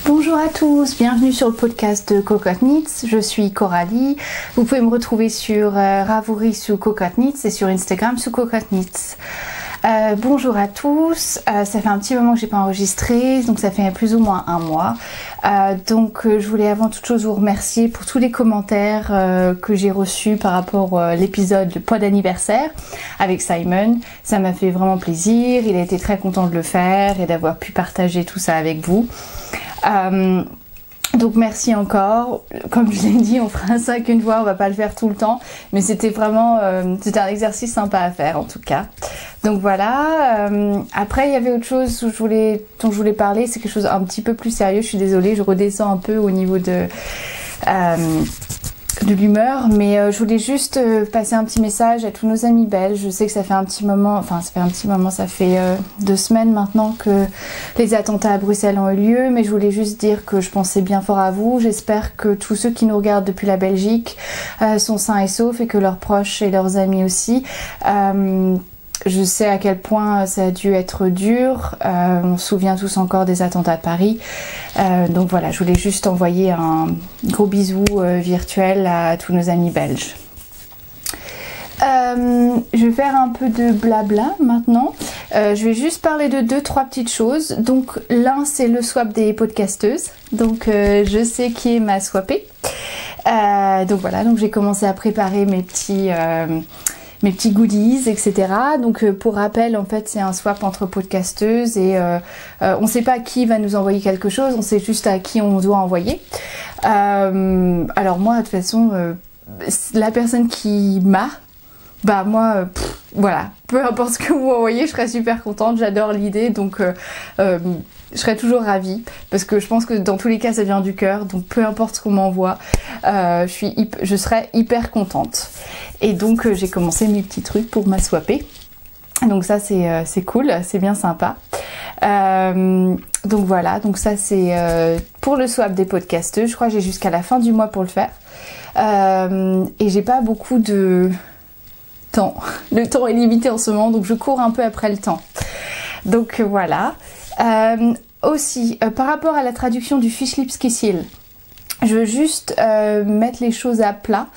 Bonjour à tous, bienvenue sur le podcast de Cocotte Knits. Je suis Coralie. Vous pouvez me retrouver sur Ravelry sous Cocotte Knits et sur Instagram sous Cocotte Knits. Bonjour à tous, ça fait un petit moment que j'ai pas enregistré, donc ça fait plus ou moins un mois. Je voulais avant toute chose vous remercier pour tous les commentaires que j'ai reçus par rapport à l'épisode de poids d'anniversaire avec Simon. Ça m'a fait vraiment plaisir, il a été très content de le faire et d'avoir pu partager tout ça avec vous. Donc merci encore, comme je l'ai dit on fera ça qu'une fois, on va pas le faire tout le temps, mais c'était vraiment c'était un exercice sympa à faire en tout cas. Donc voilà, après il y avait autre chose dont je voulais parler, c'est quelque chose un petit peu plus sérieux, je suis désolée, je redescends un peu au niveau de l'humeur, mais je voulais juste passer un petit message à tous nos amis belges. Je sais que ça fait un petit moment, ça fait 2 semaines maintenant que les attentats à Bruxelles ont eu lieu, mais je voulais juste dire que je pensais bien fort à vous. J'espère que tous ceux qui nous regardent depuis la Belgique sont sains et saufs et que leurs proches et leurs amis aussi. Je sais à quel point ça a dû être dur, on se souvient tous encore des attentats de Paris, donc voilà, je voulais juste envoyer un gros bisou virtuel à tous nos amis belges. Je vais faire un peu de blabla maintenant, je vais juste parler de 2-3 petites choses. Donc l'un c'est le swap des podcasteuses, donc je sais qui m'a swappé, donc voilà, donc j'ai commencé à préparer mes petits goodies, etc. Donc pour rappel, en fait, c'est un swap entre podcasteuses et on ne sait pas qui va nous envoyer quelque chose, on sait juste à qui on doit envoyer. Alors moi, de toute façon, la personne qui m'a, moi, voilà, peu importe ce que vous envoyez, je serais super contente, j'adore l'idée, donc je serais toujours ravie, parce que je pense que dans tous les cas, ça vient du cœur, donc peu importe ce qu'on m'envoie, je serais hyper contente. Et donc j'ai commencé mes petits trucs pour m'aswapper. Donc ça c'est cool, c'est bien sympa. Donc voilà, donc ça c'est pour le swap des podcasteux. Je crois que j'ai jusqu'à la fin du mois pour le faire. Et j'ai pas beaucoup de temps. Le temps est limité en ce moment, donc je cours un peu après le temps. Donc voilà. Aussi, par rapport à la traduction du Fischlipskissil, je veux juste mettre les choses à plat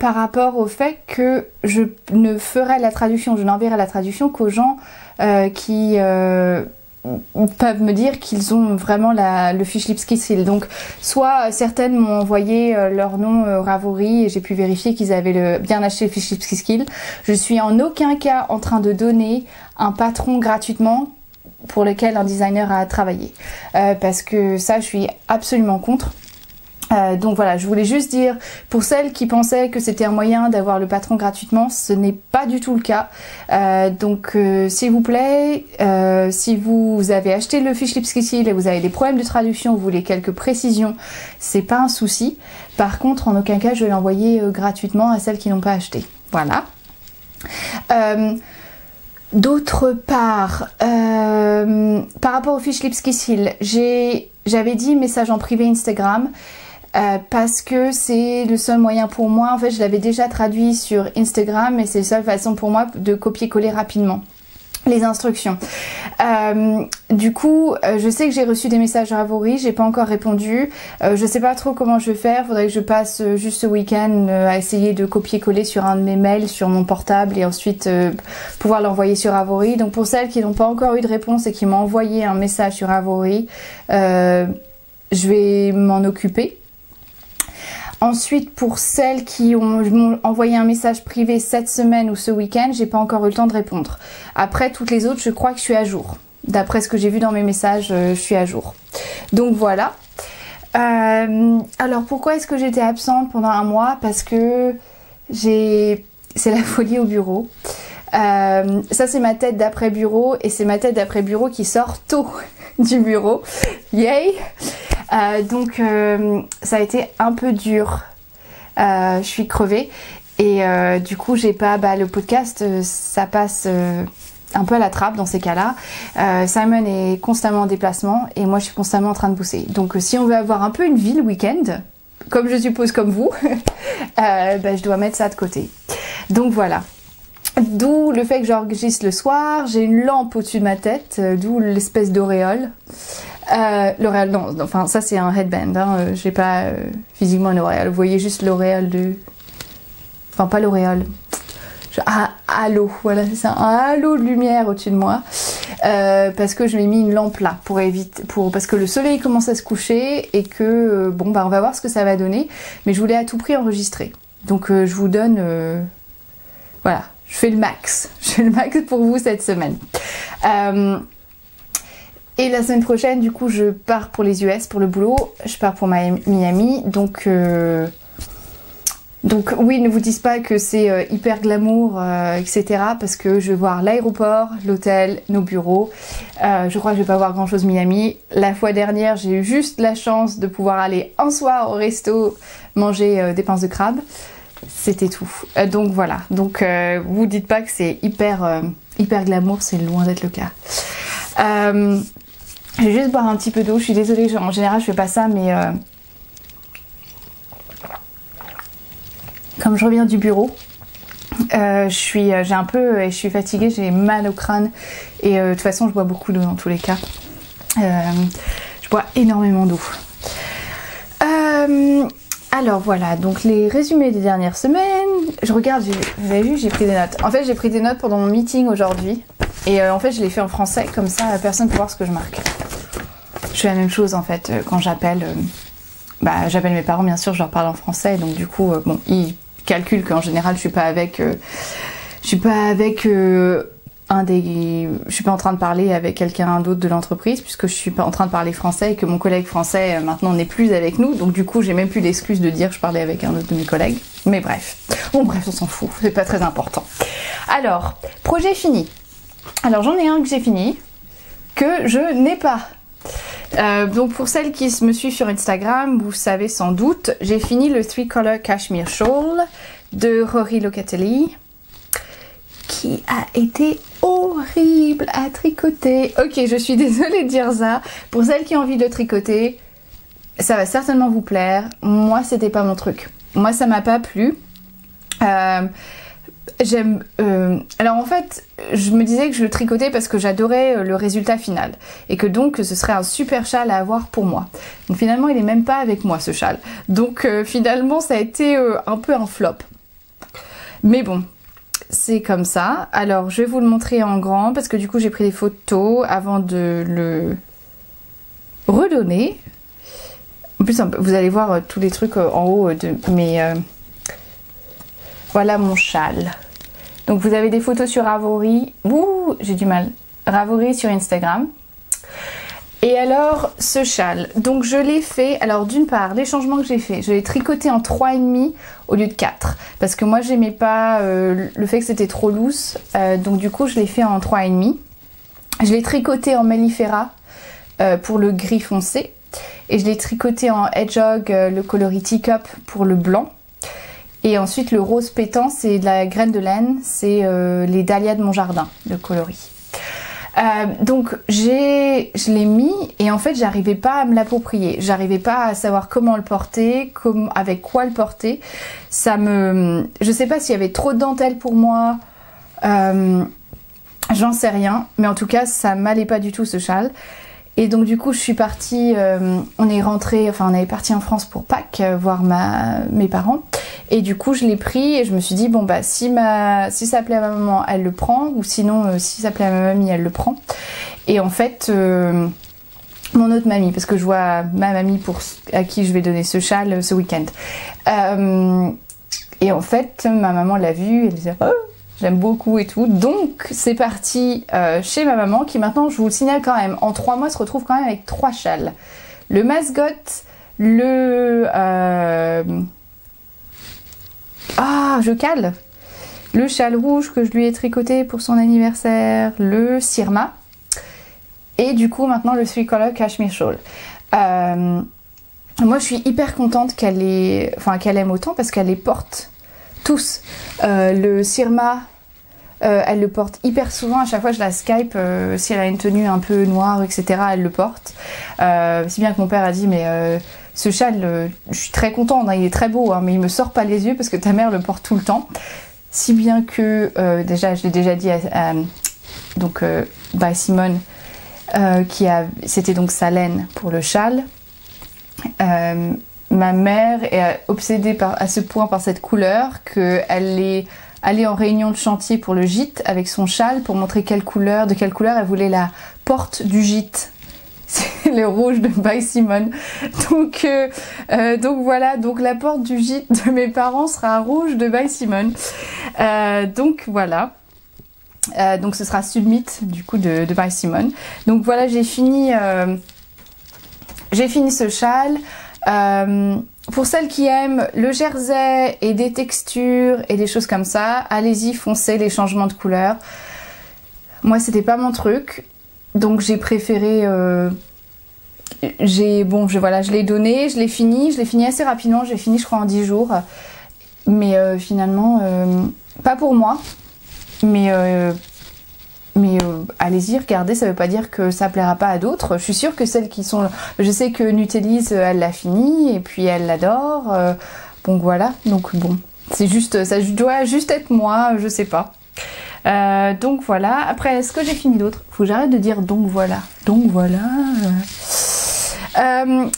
par rapport au fait que je ne ferai la traduction, je n'enverrai la traduction qu'aux gens qui peuvent me dire qu'ils ont vraiment le Fischlipskissil. Donc soit certaines m'ont envoyé leur nom Ravelry et j'ai pu vérifier qu'ils avaient bien acheté le Fischlipskissil. Je suis en aucun cas en train de donner un patron gratuitement pour lequel un designer a travaillé, parce que ça je suis absolument contre. Donc voilà, je voulais juste dire, pour celles qui pensaient que c'était un moyen d'avoir le patron gratuitement, ce n'est pas du tout le cas. Donc s'il vous plaît, si vous avez acheté le Fischlipskissil et vous avez des problèmes de traduction, vous voulez quelques précisions, c'est pas un souci. Par contre, en aucun cas je vais l'envoyer gratuitement à celles qui n'ont pas acheté. Voilà. D'autre part, par rapport au Fischlipskissil, j'avais dit message en privé Instagram, parce que c'est le seul moyen pour moi, en fait je l'avais déjà traduit sur Instagram et c'est la seule façon pour moi de copier-coller rapidement les instructions. Du coup, je sais que j'ai reçu des messages à Ravelry, j'ai pas encore répondu. Je sais pas trop comment je vais faire. Faudrait que je passe juste ce week-end à essayer de copier-coller sur un de mes mails sur mon portable et ensuite pouvoir l'envoyer sur Ravelry. Donc pour celles qui n'ont pas encore eu de réponse et qui m'ont envoyé un message sur Ravelry, je vais m'en occuper. Ensuite, pour celles qui m'ont envoyé un message privé cette semaine ou ce week-end, j'ai pas encore eu le temps de répondre. Après, toutes les autres, je crois que je suis à jour. D'après ce que j'ai vu dans mes messages, je suis à jour. Donc voilà. Alors pourquoi est-ce que j'étais absente pendant un mois? Parce que c'est la folie au bureau. Ça c'est ma tête d'après bureau et c'est ma tête d'après bureau qui sort tôt du bureau. Yay! Donc ça a été un peu dur, je suis crevée et du coup j'ai pas le podcast, ça passe un peu à la trappe dans ces cas-là. Simon est constamment en déplacement et moi je suis constamment en train de bosser. Donc si on veut avoir un peu une vie le week-end, comme je suppose comme vous, je dois mettre ça de côté. Donc voilà. D'où le fait que j'enregistre le soir, j'ai une lampe au-dessus de ma tête, d'où l'espèce d'auréole. L'Oréal, non, enfin ça c'est un headband, hein, j'ai pas physiquement un L'Oréal. Vous voyez juste l'Oréal de... Enfin pas l'Oréal. Ah, halo, voilà c'est ça, un halo de lumière au-dessus de moi. Parce que je m'ai mis une lampe là pour éviter, parce que le soleil commence à se coucher et que bon bah on va voir ce que ça va donner. Mais je voulais à tout prix enregistrer. Donc je vous donne... voilà, je fais le max. Je fais le max pour vous cette semaine. Et la semaine prochaine, du coup, je pars pour les US, pour le boulot. Je pars pour Miami. Donc oui, ne vous dites pas que c'est hyper glamour, etc. Parce que je vais voir l'aéroport, l'hôtel, nos bureaux. Je crois que je vais pas voir grand chose Miami. La fois dernière, j'ai eu juste la chance de pouvoir aller un soir au resto manger des pinces de crabe. C'était tout. Donc voilà. Donc vous dites pas que c'est hyper glamour, c'est loin d'être le cas. Je vais juste boire un petit peu d'eau. Je suis désolée, en général je fais pas ça, mais comme je reviens du bureau, je suis fatiguée, j'ai mal au crâne et de toute façon je bois beaucoup d'eau dans tous les cas. Je bois énormément d'eau. Alors voilà, donc les résumés des dernières semaines. Je regarde, vous avez vu, j'ai pris des notes. En fait, j'ai pris des notes pendant mon meeting aujourd'hui. Et en fait, je l'ai fait en français, comme ça, personne ne peut voir ce que je marque. Je fais la même chose, en fait, quand j'appelle... j'appelle mes parents, bien sûr, je leur parle en français. Donc du coup, bon, ils calculent qu'en général, je suis pas avec... je suis pas en train de parler avec quelqu'un d'autre de l'entreprise puisque je suis pas en train de parler français et que mon collègue français maintenant n'est plus avec nous, donc du coup j'ai même plus l'excuse de dire que je parlais avec un autre de mes collègues, mais bref, on s'en fout, c'est pas très important. Alors, projet fini. Alors j'en ai un que j'ai fini, que je n'ai pas. Donc pour celles qui me suivent sur Instagram, vous savez sans doute, j'ai fini le 3-Color Cashmere Shawl de Rory Locatelli, qui a été horrible à tricoter. Ok, je suis désolée de dire ça. Pour celles qui ont envie de le tricoter, ça va certainement vous plaire. Moi, c'était pas mon truc. Moi, ça m'a pas plu. Alors en fait, je me disais que je le tricotais parce que j'adorais le résultat final. Et que donc, ce serait un super châle à avoir pour moi. Donc finalement, il est même pas avec moi, ce châle. Donc finalement, ça a été un peu un flop. Mais bon, c'est comme ça. Alors je vais vous le montrer en grand parce que du coup j'ai pris des photos avant de le redonner. En plus vous allez voir tous les trucs en haut de mes... Voilà mon châle. Donc vous avez des photos sur Ravelry. Ouh, j'ai du mal. Ravelry sur Instagram. Et alors ce châle, donc je l'ai fait, alors d'une part les changements que j'ai fait, je l'ai tricoté en 3,5 au lieu de 4 parce que moi j'aimais pas le fait que c'était trop loose, donc du coup je l'ai fait en 3,5. Je l'ai tricoté en Mellifera pour le gris foncé et je l'ai tricoté en Hedgehog, le coloris Teacup pour le blanc. Et ensuite le rose pétant, c'est de la graine de laine, c'est les dahlias de mon jardin, le coloris. Donc je l'ai mis et en fait j'arrivais pas à me l'approprier, j'arrivais pas à savoir comment le porter, avec quoi le porter. Je sais pas s'il y avait trop de dentelle pour moi, j'en sais rien, mais en tout cas ça m'allait pas du tout ce châle. Et donc du coup je suis partie, on est parti en France pour Pâques voir mes parents. Et du coup je l'ai pris et je me suis dit bon bah si ça plaît à ma maman elle le prend, ou sinon si ça plaît à ma mamie elle le prend. Et en fait mon autre mamie, parce que je vois ma mamie à qui je vais donner ce châle ce week-end. Et en fait ma maman l'a vu, elle disait oh, j'aime beaucoup et tout. Donc c'est parti chez ma maman qui maintenant, je vous le signale quand même, en 3 mois se retrouve quand même avec 3 châles. Le mascotte, je cale. Le châle rouge que je lui ai tricoté pour son anniversaire, le Sirma. Et du coup maintenant le 3-Color Cashmere Shawl. Moi je suis hyper contente qu'elle aime autant parce qu'elle les porte tous. Le Sirma, elle le porte hyper souvent. À chaque fois je la Skype, si elle a une tenue un peu noire, etc., elle le porte. Si bien que mon père a dit mais ce châle, je suis très contente, hein, il est très beau, hein, mais il me sort pas les yeux parce que ta mère le porte tout le temps. Si bien que, déjà, je l'ai déjà dit à Simone, C'était donc sa laine pour le châle. Ma mère est obsédée à ce point par cette couleur qu'elle est allée en réunion de chantier pour le gîte avec son châle pour montrer de quelle couleur elle voulait la porte du gîte. C'est le rouge de By Simone. Donc voilà, donc la porte du gîte de mes parents sera rouge de By Simone. Donc voilà. Donc ce sera Submit du coup de By Simone. Donc voilà, j'ai fini ce châle. Pour celles qui aiment le jersey et des textures et des choses comme ça, allez-y, foncez les changements de couleur. Moi c'était pas mon truc, donc j'ai préféré je l'ai donné, je l'ai fini assez rapidement, j'ai fini je crois en 10 jours, mais finalement pas pour moi, mais allez-y, regardez, ça veut pas dire que ça plaira pas à d'autres. Je suis sûre que celles qui sont... Je sais que Nutellise, elle l'a fini et puis elle l'adore. Donc voilà, donc bon. C'est juste, ça doit juste être moi, je sais pas. Donc voilà. Après, est-ce que j'ai fini d'autres? Faut que j'arrête de dire donc voilà. Donc voilà.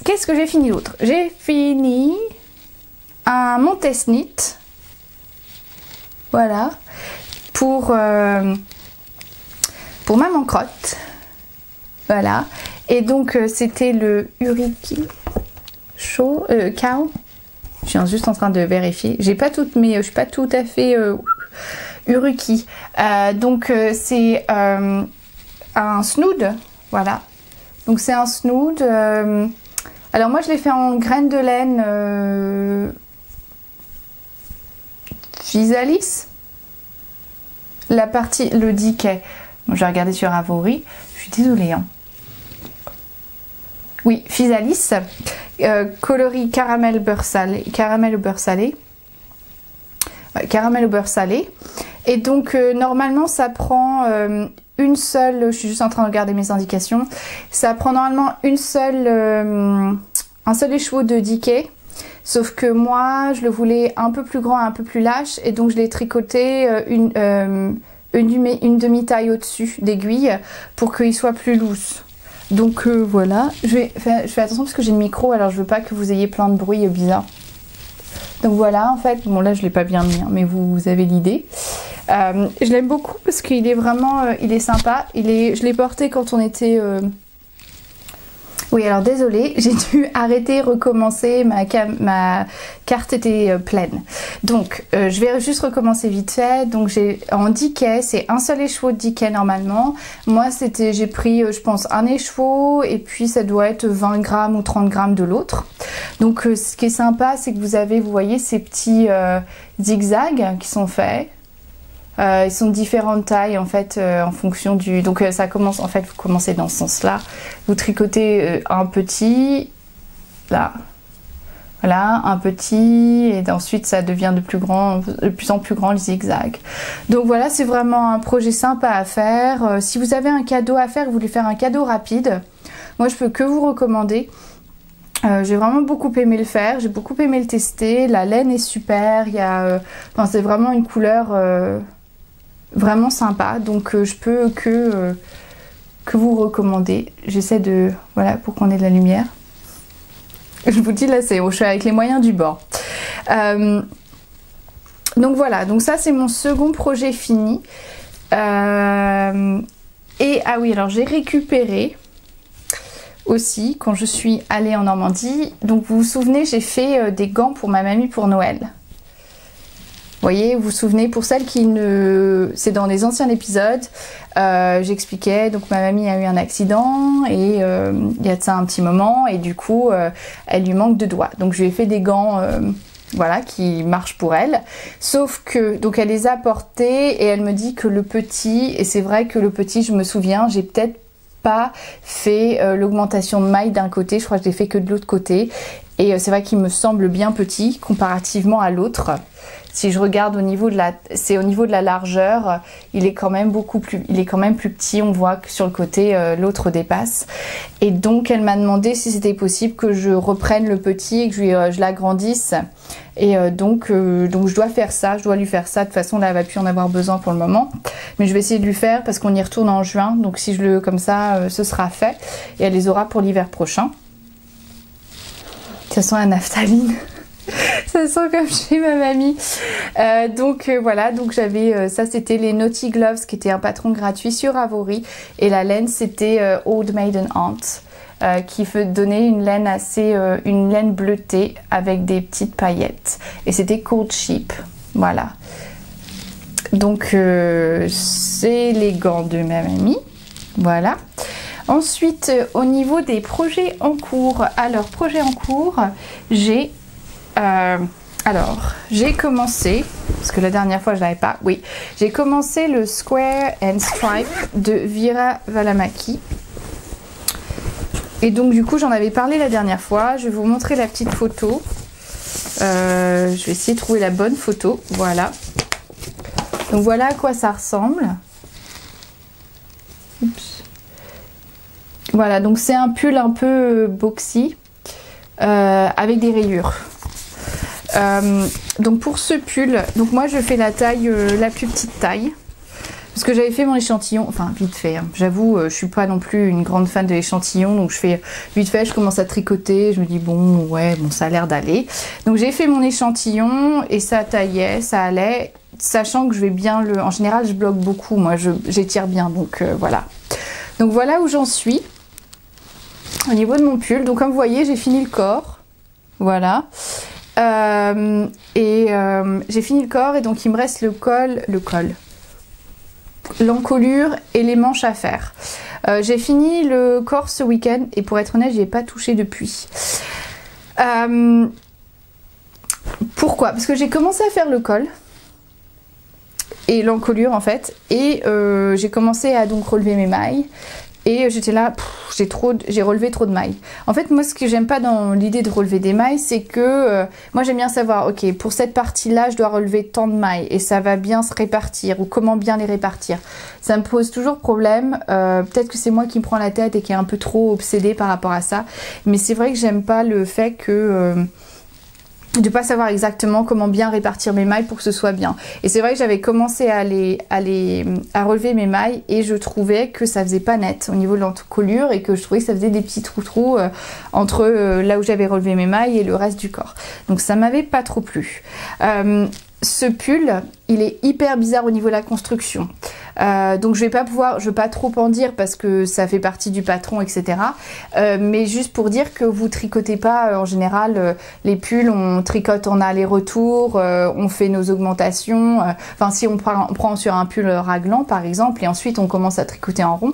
Qu'est-ce que j'ai fini d'autre? J'ai fini un Montesnit. Voilà. Pour Maman Crotte, voilà, et donc c'était le Uriki Cow. Je suis juste en train de vérifier. J'ai pas toutes mes, je suis pas tout à fait Uruki. Donc c'est un snood, voilà. Donc c'est un snood. Alors moi je l'ai fait en graines de laine Physalis. La partie, le diquet. Bon, je vais regarder sur Avori. Je suis désolée. Hein. Oui, Physalis. Coloris caramel beurre salé. Caramel au beurre salé. Ouais, caramel au beurre salé. Et donc, normalement, ça prend une seule... Je suis juste en train de regarder mes indications. Ça prend normalement un seul écheveau de diquet. Sauf que moi, je le voulais un peu plus grand, un peu plus lâche. Et donc, je l'ai tricoté une demi-taille au-dessus d'aiguille pour qu'il soit plus loose. Donc voilà, je fais attention parce que j'ai le micro, alors je veux pas que vous ayez plein de bruit bizarre. Donc voilà, en fait, bon là je l'ai pas bien mis, hein, mais vous avez l'idée. Je l'aime beaucoup parce qu'il est vraiment, il est sympa. Je l'ai porté quand on était... Oui, alors désolée, j'ai dû arrêter, recommencer, ma carte était pleine. Donc, je vais juste recommencer vite fait. Donc, j'ai en diquet, c'est un seul écheveau de diquet normalement. Moi, j'ai pris, je pense, un écheveau et puis ça doit être 20 grammes ou 30 grammes de l'autre. Donc, ce qui est sympa, c'est que vous voyez, ces petits zigzags qui sont faits. Ils sont de différentes tailles en fait en fonction du... Donc ça commence, en fait vous commencez dans ce sens là, vous tricotez un petit, là, voilà, un petit, et ensuite ça devient de plus en plus grand le zigzag. Donc voilà, c'est vraiment un projet sympa à faire. Si vous avez un cadeau à faire, vous voulez faire un cadeau rapide, moi je peux que vous recommander. J'ai vraiment beaucoup aimé le faire, j'ai beaucoup aimé le tester, la laine est super, enfin, c'est vraiment une couleur... vraiment sympa, donc je peux que vous recommander. J'essaie de... Voilà, pour qu'on ait de la lumière. Je vous dis là, je suis avec les moyens du bord. Donc voilà, donc ça c'est mon second projet fini. Et ah oui, alors j'ai récupéré aussi quand je suis allée en Normandie. Donc vous vous souvenez, j'ai fait des gants pour ma mamie pour Noël. Vous voyez, vous vous souvenez, pour celles qui ne... C'est dans les anciens épisodes, j'expliquais, donc ma mamie a eu un accident et il y a de ça un petit moment et du coup, elle lui manque 2 doigts. Donc je lui ai fait des gants, voilà, qui marchent pour elle. Sauf que, donc elle les a portés et elle me dit que le petit, et c'est vrai que le petit, je me souviens, j'ai peut-être pas fait l'augmentation de maille d'un côté, je crois que je l'ai fait que de l'autre côté. Et c'est vrai qu'il me semble bien petit comparativement à l'autre. Si je regarde au niveau de la largeur, il est quand même plus petit. On voit que sur le côté, l'autre dépasse. Et donc, elle m'a demandé si c'était possible que je reprenne le petit et que je l'agrandisse Et donc je dois faire ça, je dois lui faire ça. De toute façon là elle va plus en avoir besoin pour le moment, mais je vais essayer de lui faire parce qu'on y retourne en juin, donc si je le comme ça ce sera fait et elle les aura pour l'hiver prochain. Ça sent la naphtaline. Ça sent comme chez ma mamie. Voilà, donc j'avais ça, c'était les Naughty Gloves qui était un patron gratuit sur Ravelry, et la laine c'était Old Maiden Aunt. Qui donnait une laine une laine bleutée avec des petites paillettes, et c'était Cold Sheep. Voilà, donc c'est les gants de ma mamie. Voilà. Ensuite au niveau des projets en cours, alors projet en cours, j'ai commencé, parce que la dernière fois je l'avais pas, oui, j'ai commencé le Square and Stripe de Vira Valamaki. Et donc du coup j'en avais parlé la dernière fois, je vais vous montrer la petite photo. Je vais essayer de trouver la bonne photo, voilà. Donc voilà à quoi ça ressemble. Oups. Voilà, donc c'est un pull un peu boxy, avec des rayures. Donc pour ce pull, donc moi je fais la taille, la plus petite taille. Parce que j'avais fait mon échantillon, enfin vite fait, hein. J'avoue, je suis pas non plus une grande fan de l'échantillon, donc je fais vite fait, je commence à tricoter, je me dis bon, ouais, bon, ça a l'air d'aller. Donc j'ai fait mon échantillon et ça taillait, ça allait, sachant que je vais bien le... En général, je bloque beaucoup, moi, j'étire bien, donc voilà. Donc voilà où j'en suis, au niveau de mon pull. Donc comme vous voyez, j'ai fini le corps, voilà. J'ai fini le corps, et donc il me reste l'encolure et les manches à faire. J'ai fini le corps ce week-end, et pour être honnête, j'y ai pas touché depuis. Pourquoi? Parce que j'ai commencé à faire le col et l'encolure en fait, et j'ai commencé à donc relever mes mailles. Et j'étais là, j'ai relevé trop de mailles. En fait, moi, ce que j'aime pas dans l'idée de relever des mailles, c'est que moi, j'aime bien savoir, ok, pour cette partie-là, je dois relever tant de mailles et ça va bien se répartir, ou comment bien les répartir. Ça me pose toujours problème. Peut-être que c'est moi qui me prends la tête et qui est un peu trop obsédée par rapport à ça. Mais c'est vrai que j'aime pas le fait que... de pas savoir exactement comment bien répartir mes mailles pour que ce soit bien. Et c'est vrai que j'avais commencé à relever mes mailles, et je trouvais que ça faisait pas net au niveau de l'encolure, et que je trouvais que ça faisait des petits trous entre là où j'avais relevé mes mailles et le reste du corps. Donc ça m'avait pas trop plu. Ce pull, il est hyper bizarre au niveau de la construction. Donc je vais pas trop en dire parce que ça fait partie du patron, etc. Mais juste pour dire que vous tricotez pas, en général, les pulls, on tricote en aller-retour, on fait nos augmentations. Enfin, si on prend sur un pull raglan, par exemple, et ensuite on commence à tricoter en rond.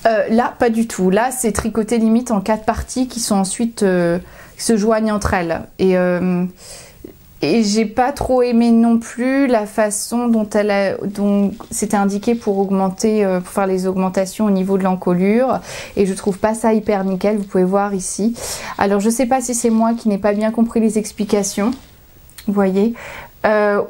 Là, pas du tout. Là, c'est tricoté limite en 4 parties qui sont ensuite se joignent entre elles. Et j'ai pas trop aimé non plus la façon dont c'était indiqué pour faire les augmentations au niveau de l'encolure, et je trouve pas ça hyper nickel. Vous pouvez voir ici. Alors je sais pas si c'est moi qui n'ai pas bien compris les explications, vous voyez,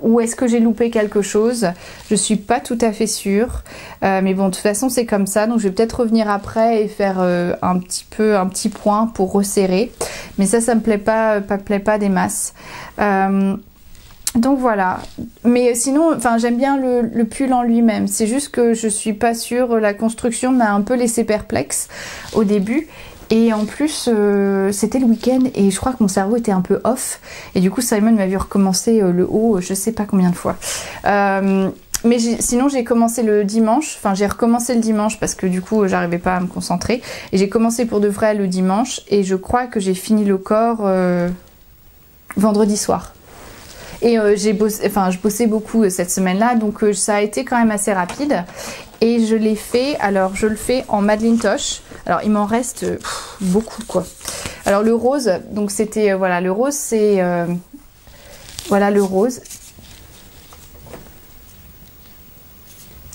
ou est-ce que j'ai loupé quelque chose, je suis pas tout à fait sûre, mais bon, de toute façon c'est comme ça, donc je vais peut-être revenir après et faire un petit point pour resserrer, mais ça me plaît pas des masses. Donc voilà, mais sinon, enfin, j'aime bien le pull en lui-même, c'est juste que je suis pas sûre, la construction m'a un peu laissé perplexe au début. Et en plus, c'était le week-end, et je crois que mon cerveau était un peu off. Et du coup, Simon m'a vu recommencer le haut, je sais pas combien de fois. Mais sinon, j'ai commencé le dimanche. Enfin, j'ai recommencé le dimanche parce que du coup, j'arrivais pas à me concentrer. Et j'ai commencé pour de vrai le dimanche. Et je crois que j'ai fini le corps vendredi soir. Et je bossais beaucoup cette semaine-là. Donc, ça a été quand même assez rapide. Et je l'ai fait, alors je le fais en Madelinetosh. Alors il m'en reste beaucoup quoi. Alors le rose, donc c'était, voilà, le rose c'est, voilà le rose.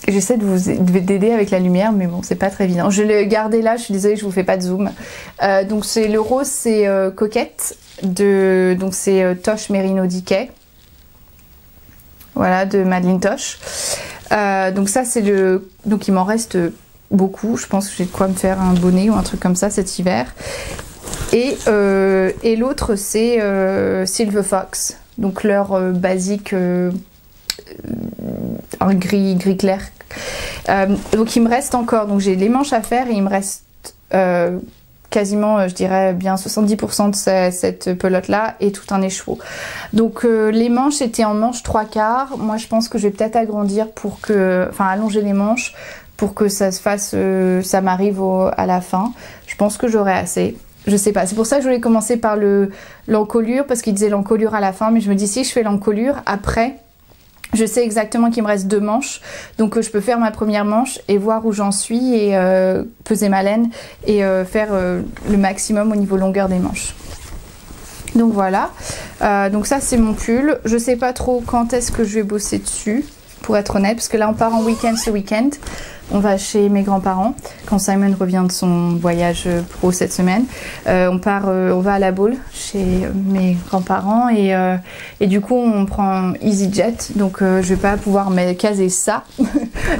J'essaie d'aider avec la lumière, mais bon, c'est pas très évident. Je l'ai gardé là, je suis désolée, je vous fais pas de zoom. Donc c'est le rose, c'est Coquette, donc c'est Tosh Merino Decay. Voilà, de Madelinetosh. Donc ça c'est donc il m'en reste beaucoup, je pense que j'ai de quoi me faire un bonnet ou un truc comme ça cet hiver. Et l'autre c'est Silver Fox, donc leur basique un gris clair. Donc il me reste encore, donc j'ai les manches à faire et il me reste quasiment, je dirais bien 70% de cette pelote là et tout un écheveau. Donc les manches étaient en manches 3/4. Moi je pense que je vais peut-être agrandir pour que, enfin allonger les manches pour que ça se fasse, ça m'arrive à la fin. Je pense que j'aurai assez. Je sais pas, c'est pour ça que je voulais commencer par l'encolure, parce qu'il disait l'encolure à la fin, mais je me dis si je fais l'encolure, après, je sais exactement qu'il me reste 2 manches, donc je peux faire ma première manche et voir où j'en suis et peser ma laine et faire le maximum au niveau longueur des manches. Donc voilà, donc ça c'est mon pull. Je sais pas trop quand est-ce que je vais bosser dessus, pour être honnête, parce que là on part en week-end ce week-end. On va chez mes grands-parents quand Simon revient de son voyage pro cette semaine. On va à La Baule chez mes grands-parents et du coup on prend EasyJet. Donc je vais pas pouvoir caser ça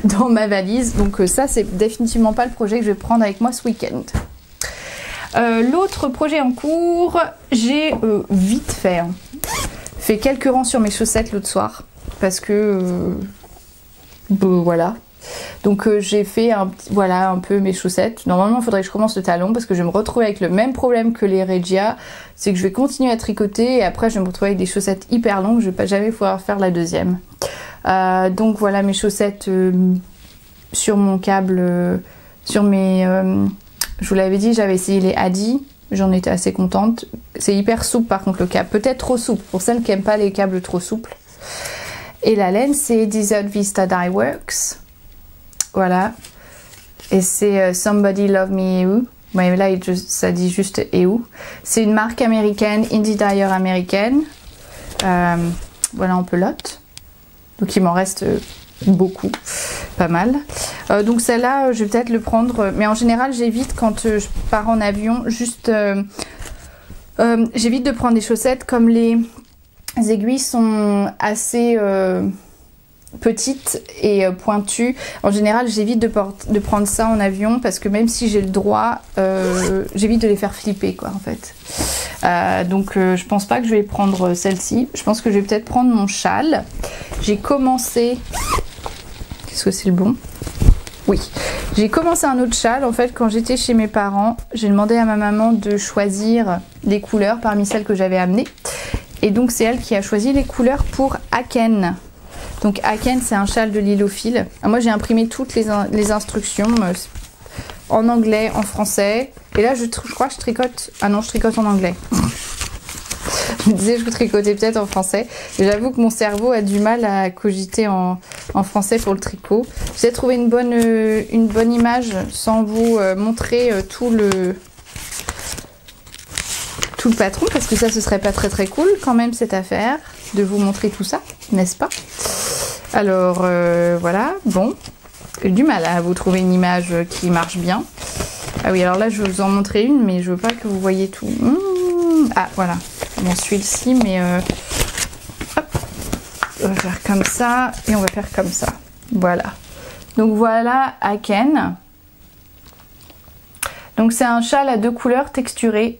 dans ma valise. Donc ça c'est définitivement pas le projet que je vais prendre avec moi ce week-end. L'autre projet en cours, j'ai vite fait quelques rangs sur mes chaussettes l'autre soir parce que voilà. Donc j'ai fait un peu mes chaussettes. Normalement il faudrait que je commence le talon parce que je vais me retrouver avec le même problème que les Regia, c'est que je vais continuer à tricoter et après je vais me retrouver avec des chaussettes hyper longues, je vais pas jamais pouvoir faire la deuxième. Donc voilà mes chaussettes sur mon câble, sur mes... je vous l'avais dit, j'avais essayé les Adi, j'en étais assez contente. C'est hyper souple par contre le câble, peut-être trop souple pour celles qui n'aiment pas les câbles trop souples. Et la laine c'est Desert Vista Dye Works. Voilà, et c'est Somebody Love Me EU. Ouais, là ça dit juste EU. C'est une marque américaine, indie dyer américaine. Voilà en pelote. Donc il m'en reste beaucoup, pas mal. Donc celle-là, je vais peut-être le prendre. Mais en général, j'évite quand je pars en avion. Juste, j'évite de prendre des chaussettes comme les aiguilles sont assez petites et pointues. En général j'évite de prendre ça en avion parce que même si j'ai le droit, j'évite de les faire flipper quoi en fait. Donc je pense pas que je vais prendre celle-ci. Je pense que je vais peut-être prendre mon châle. J'ai commencé... Est-ce que c'est le bon? Oui. J'ai commencé un autre châle en fait quand j'étais chez mes parents. J'ai demandé à ma maman de choisir les couleurs parmi celles que j'avais amenées. Et donc c'est elle qui a choisi les couleurs pour Aken. Donc Aken c'est un châle de Lilophile. Moi j'ai imprimé toutes les instructions en anglais, en français. Et là je crois que je tricote... Ah non je tricote en anglais. Je me disais je vous tricotais peut-être en français. J'avoue que mon cerveau a du mal à cogiter en français pour le tricot. J'ai trouvé une bonne image sans vous montrer tout le patron parce que ça ce serait pas très cool quand même cette affaire de vous montrer tout ça, n'est-ce pas? Alors voilà, bon, j'ai du mal à vous trouver une image qui marche bien. Ah oui, alors là je vais vous en montrer une mais je veux pas que vous voyez tout. Ah voilà, bon celui-ci mais hop, on va faire comme ça et on va faire comme ça. Voilà, donc voilà Aken. Donc c'est un châle à 2 couleurs texturé.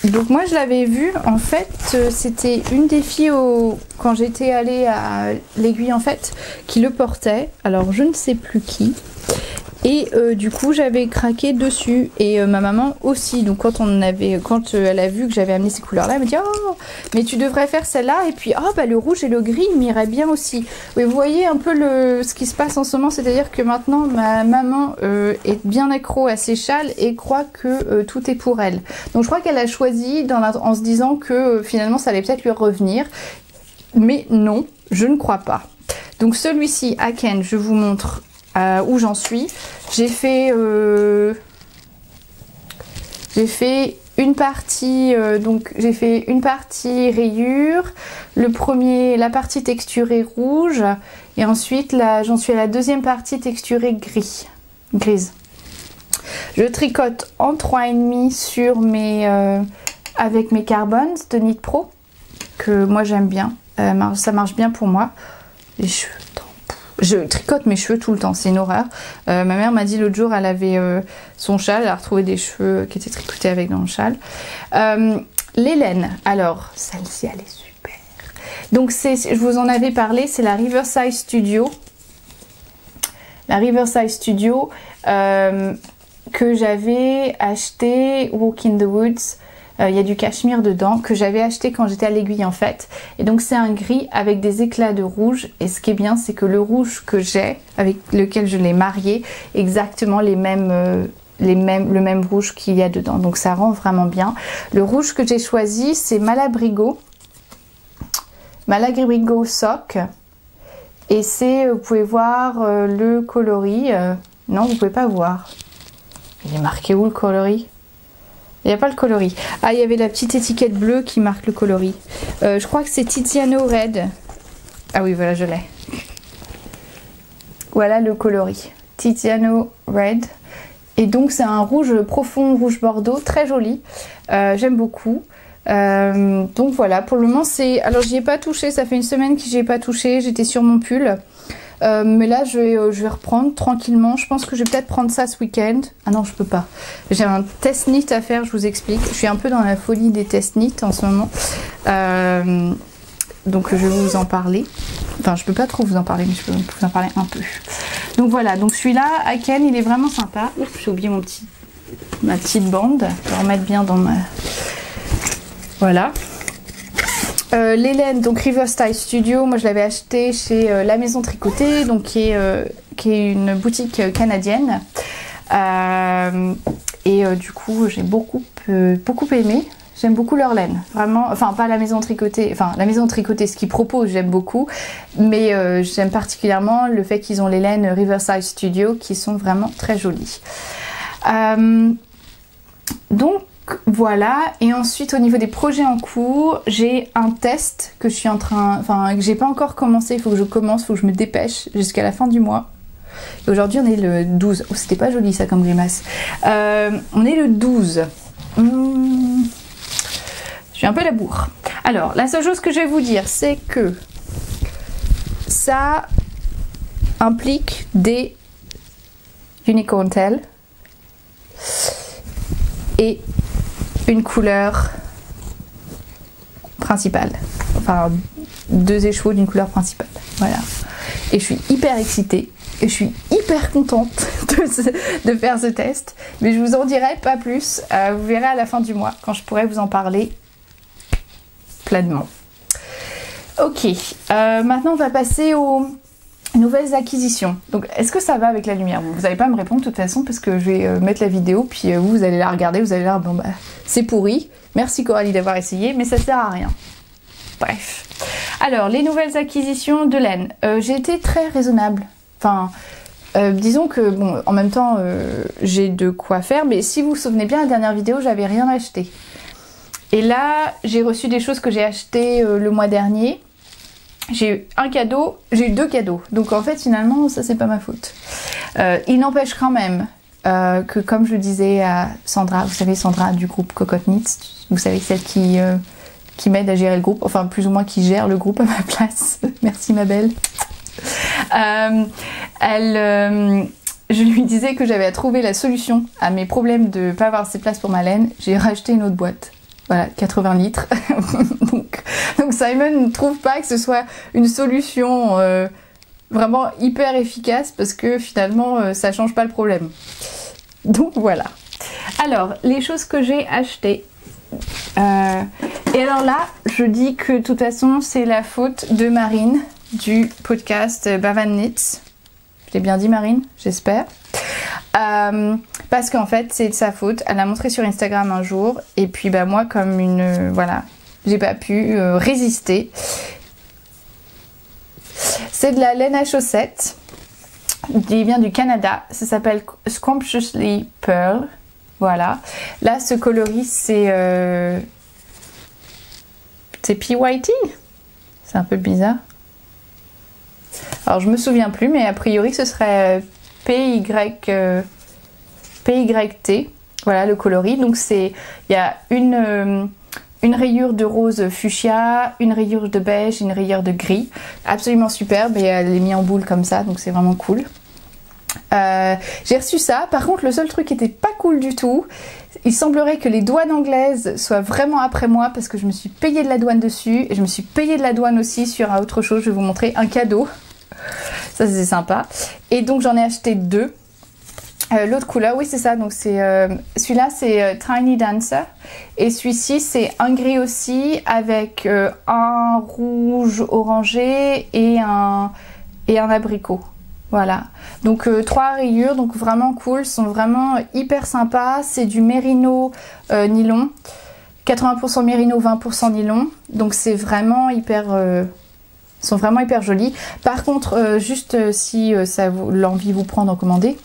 Donc moi je l'avais vu en fait, c'était une des filles quand j'étais allée à l'Aiguille en fait qui le portait, alors je ne sais plus qui, et du coup j'avais craqué dessus et ma maman aussi. Donc quand elle a vu que j'avais amené ces couleurs là, elle m'a dit oh mais tu devrais faire celle-là et puis oh bah le rouge et le gris m'irait bien aussi. Oui, vous voyez un peu ce qui se passe en ce moment, c'est-à-dire que maintenant ma maman est bien accro à ses châles et croit que tout est pour elle. Donc je crois qu'elle a choisi en se disant que finalement ça allait peut-être lui revenir, mais non, je ne crois pas. Donc celui-ci Aken, je vous montre où j'en suis. J'ai fait une partie j'ai fait une partie rayure, la partie texturée rouge et ensuite là j'en suis à la deuxième partie texturée grise. Je tricote en 3,5 sur avec mes Carbons de Knit Pro que moi j'aime bien, ça marche bien pour moi. Les cheveux, Je tricote mes cheveux tout le temps, c'est une horreur. Ma mère m'a dit l'autre jour, elle avait son châle, elle a retrouvé des cheveux qui étaient tricotés avec dans le châle. Les laines, alors celle-ci elle est super. Donc je vous en avais parlé, c'est la Riverside Studio. La Riverside Studio que j'avais acheté Walk in the Woods. Il y a du cachemire dedans que j'avais acheté quand j'étais à l'Aiguille en fait. Et donc c'est un gris avec des éclats de rouge. Et ce qui est bien, c'est que le rouge que j'ai, avec lequel je l'ai marié, exactement le même rouge qu'il y a dedans. Donc ça rend vraiment bien. Le rouge que j'ai choisi, c'est Malabrigo. Malabrigo Sock. Et c'est, vous pouvez voir le coloris. Non, vous pouvez pas voir. Il est marqué où le coloris? Il n'y a pas le coloris. Ah, il y avait la petite étiquette bleue qui marque le coloris. Je crois que c'est Tiziano Red. Ah oui, voilà, je l'ai. Voilà le coloris. Tiziano Red. Et donc, c'est un rouge profond, rouge bordeaux, très joli. J'aime beaucoup. Donc voilà, pour le moment, c'est... Alors, j'y ai pas touché. Ça fait une semaine que j'y ai pas touché. J'étais sur mon pull. Mais là je vais reprendre tranquillement. Je pense que je vais peut-être prendre ça ce week-end. Ah non, je peux pas. J'ai un test knit à faire, je vous explique. Je suis un peu dans la folie des test knit en ce moment. Donc je vais vous en parler. Enfin, je peux pas trop vous en parler, mais je peux vous en parler un peu. Donc voilà, donc celui-là, Aken, il est vraiment sympa. Oups, j'ai oublié ma petite bande. Je vais remettre bien dans ma... Voilà. Les laines, donc Riverside Studio, moi je l'avais acheté chez La Maison Tricotée, donc qui est une boutique canadienne. Du coup, j'ai beaucoup aimé. J'aime beaucoup leur laine, vraiment. Enfin, pas La Maison Tricotée, enfin La Maison Tricotée, ce qu'ils proposent, j'aime beaucoup. Mais j'aime particulièrement le fait qu'ils ont les laines Riverside Studio qui sont vraiment très jolies. Donc, voilà, et ensuite au niveau des projets en cours, j'ai un test que je suis en train, enfin que j'ai pas encore commencé, il faut que je commence, il faut que je me dépêche jusqu'à la fin du mois. Et aujourd'hui on est le 12, oh, c'était pas joli ça comme grimace. On est le 12. Je suis un peu la bourre. Alors, la seule chose que je vais vous dire, c'est que ça implique des unicorn tail et une couleur principale, enfin 2 écheveaux d'une couleur principale, voilà. Et je suis hyper excitée et je suis hyper contente de faire ce test, mais je vous en dirai pas plus, vous verrez à la fin du mois quand je pourrai vous en parler pleinement. Ok, maintenant on va passer aux nouvelles acquisitions. Donc est-ce que ça va avec la lumière? Vous n'allez pas me répondre de toute façon parce que je vais mettre la vidéo puis vous allez la regarder, vous allez dire bon bah c'est pourri, merci Coralie d'avoir essayé mais ça sert à rien. Bref. Alors les nouvelles acquisitions de laine. J'ai été très raisonnable. Enfin disons que bon en même temps j'ai de quoi faire, mais si vous vous souvenez bien la dernière vidéo j'avais rien acheté. Et là j'ai reçu des choses que j'ai achetées le mois dernier. J'ai eu un cadeau, j'ai eu 2 cadeaux. Donc en fait finalement ça c'est pas ma faute. Il n'empêche quand même que comme je le disais à Sandra, vous savez Sandra du groupe Cocotte Knits, vous savez celle qui m'aide à gérer le groupe, enfin plus ou moins qui gère le groupe à ma place. Merci ma belle. Je lui disais que j'avais trouvé la solution à mes problèmes de ne pas avoir assez de place pour ma laine. J'ai racheté une autre boîte. Voilà, 80 litres. donc Simon ne trouve pas que ce soit une solution vraiment hyper efficace parce que finalement ça change pas le problème. Donc voilà. Alors, les choses que j'ai achetées. Et alors là, je dis que de toute façon c'est la faute de Marine du podcast Bavan Knits. Je l'ai bien dit Marine, j'espère. Parce qu'en fait c'est de sa faute, elle a montré sur Instagram un jour et puis bah moi comme une voilà j'ai pas pu résister. C'est de la laine à chaussettes, il vient du Canada, ça s'appelle Scrumptiously Pearl, voilà. Là ce coloris c'est PYT, c'est un peu bizarre. Alors je me souviens plus mais a priori ce serait PYT, voilà le coloris. Donc c'est, il y a une une rayure de rose fuchsia, une rayure de beige, une rayure de gris. Absolument superbe et elle est mise en boule comme ça, donc c'est vraiment cool. J'ai reçu ça. Par contre, le seul truc qui était pas cool du tout, il semblerait que les douanes anglaises soient vraiment après moi parce que je me suis payé de la douane dessus et je me suis payé de la douane aussi sur autre chose. Je vais vous montrer un cadeau. Ça, c'est sympa. Et donc, j'en ai acheté 2. L'autre couleur, oui, c'est ça. Donc, c'est celui-là, c'est Tiny Dancer. Et celui-ci, c'est un gris aussi avec un rouge orangé et un abricot. Voilà, donc 3 rayures, donc vraiment cool, sont vraiment hyper sympas. C'est du mérino nylon, 80% mérino, 20% nylon, donc c'est vraiment hyper, sont vraiment hyper jolis. Par contre, juste si l'envie vous prend d'en commander,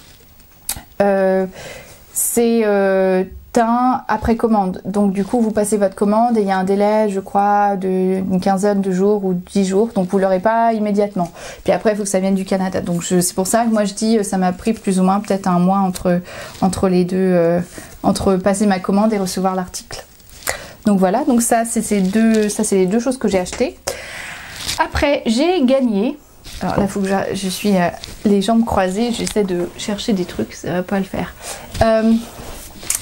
c'est teint après commande. Donc du coup vous passez votre commande et il y a un délai je crois d'une quinzaine de jours ou 10 jours, donc vous l'aurez pas immédiatement. Puis après il faut que ça vienne du Canada. Donc c'est pour ça que moi je dis ça m'a pris plus ou moins peut-être un mois entre les deux, entre passer ma commande et recevoir l'article. Donc voilà, donc ça c'est les deux choses que j'ai achetées. Après j'ai gagné. Alors là, il faut que je suis les jambes croisées, j'essaie de chercher des trucs, ça va pas le faire.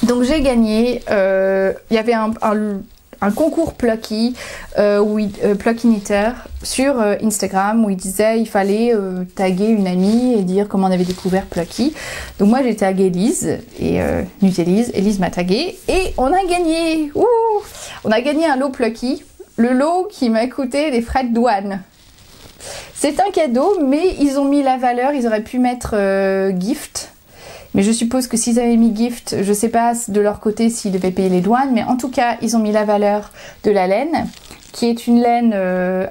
Donc j'ai gagné, il y avait un concours Plucky, Plucky Knitter sur Instagram où il disait il fallait taguer une amie et dire comment on avait découvert Plucky. Donc moi j'ai tagué Lise et Nutellise, et Lise m'a tagué et on a gagné. Ouh, on a gagné un lot Plucky, le lot qui m'a coûté les frais de douane. C'est un cadeau, mais ils ont mis la valeur, ils auraient pu mettre gift. Mais je suppose que s'ils avaient mis gift, je sais pas de leur côté s'ils devaient payer les douanes, mais en tout cas, ils ont mis la valeur de la laine, qui est une laine